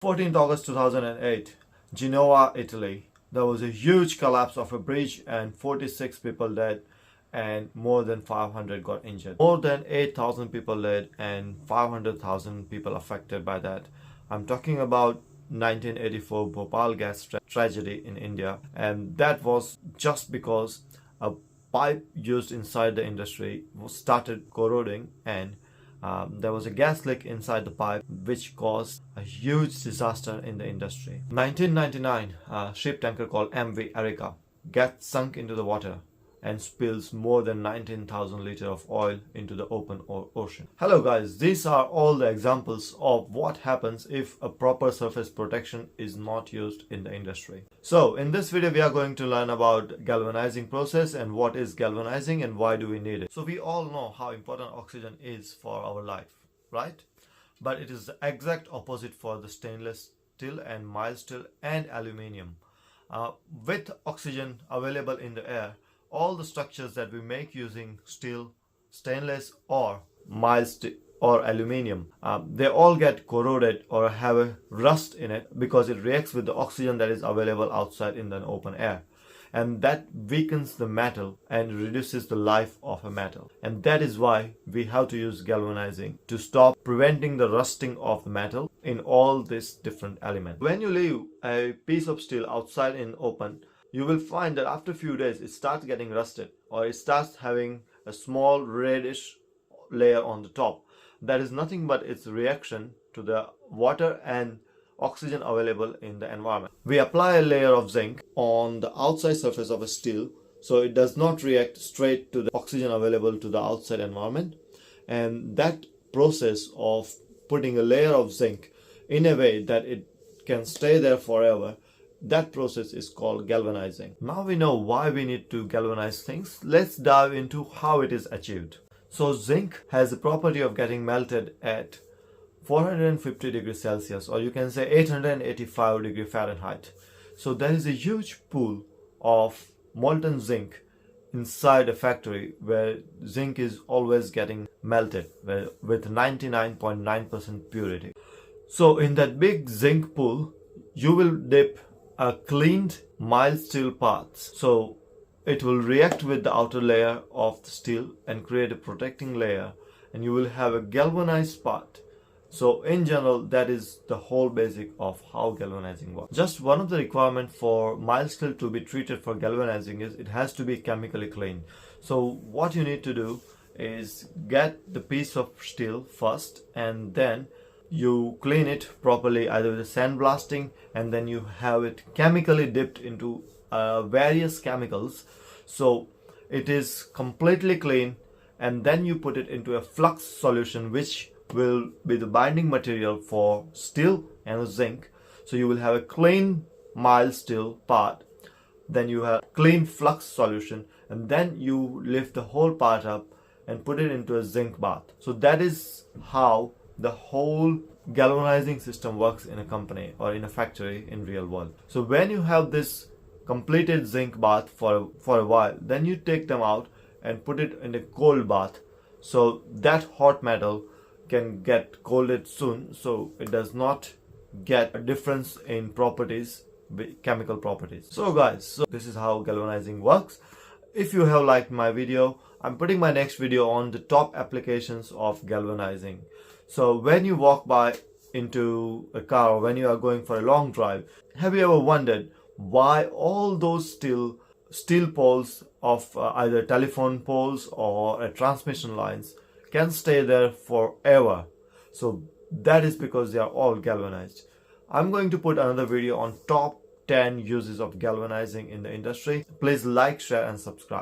14th August 2008, Genoa, Italy. There was a huge collapse of a bridge and 46 people died and more than 500 got injured. More than 8,000 people died and 500,000 people affected by that. I'm talking about 1984 Bhopal gas tragedy in India, and that was just because a pipe used inside the industry started corroding, and there was a gas leak inside the pipe which caused a huge disaster in the industry. 1999, a ship tanker called MV Erika gets sunk into the water and spills more than 19,000 liters of oil into the open ocean. Hello guys, these are all the examples of what happens if a proper surface protection is not used in the industry. So in this video we are going to learn about galvanizing process and what is galvanizing and why do we need it. So we all know how important oxygen is for our life, right? But it is the exact opposite for the stainless steel and mild steel and aluminium. With oxygen available in the air, all the structures that we make using steel, stainless or mild steel or aluminium, they all get corroded or have a rust in it because it reacts with the oxygen that is available outside in the open air, and that weakens the metal and reduces the life of a metal. And that is why we have to use galvanizing to stop preventing the rusting of the metal in all these different elements. When you leave a piece of steel outside in open, you will find that after a few days it starts getting rusted or it starts having a small reddish layer on the top. That is nothing but its reaction to the water and oxygen available in the environment. We apply a layer of zinc on the outside surface of a steel so it does not react straight to the oxygen available to the outside environment, and that process of putting a layer of zinc in a way that it can stay there forever, that process is called galvanizing. Now we know why we need to galvanize things. Let's dive into how it is achieved. So zinc has the property of getting melted at 450 degrees Celsius, or you can say 885 degrees Fahrenheit. So there is a huge pool of molten zinc inside a factory where zinc is always getting melted with 99.9% purity. So in that big zinc pool, you will dip a cleaned mild steel parts. So it will react with the outer layer of the steel and create a protecting layer, and you will have a galvanized part. So in general, that is the whole basic of how galvanizing works. Just one of the requirements for mild steel to be treated for galvanizing is it has to be chemically clean. So what you need to do is get the piece of steel first, and then you clean it properly either with sandblasting, and then you have it chemically dipped into various chemicals so it is completely clean, and then you put it into a flux solution which will be the binding material for steel and zinc. So you will have a clean mild steel part, then you have clean flux solution, and then you lift the whole part up and put it into a zinc bath. So that is how the whole galvanizing system works in a company or in a factory in real world. So when you have this completed zinc bath for a while, then you take them out and put it in a cold bath so that hot metal can get colded soon, so it does not get a difference in properties, chemical properties. So guys, so this is how galvanizing works. If you have liked my video, I'm putting my next video on the top applications of galvanizing. So when you walk by into a car or when you are going for a long drive, have you ever wondered why all those steel poles of either telephone poles or transmission lines can stay there forever? So that is because they are all galvanized. I'm going to put another video on top 10 uses of galvanizing in the industry. Please like, share and subscribe.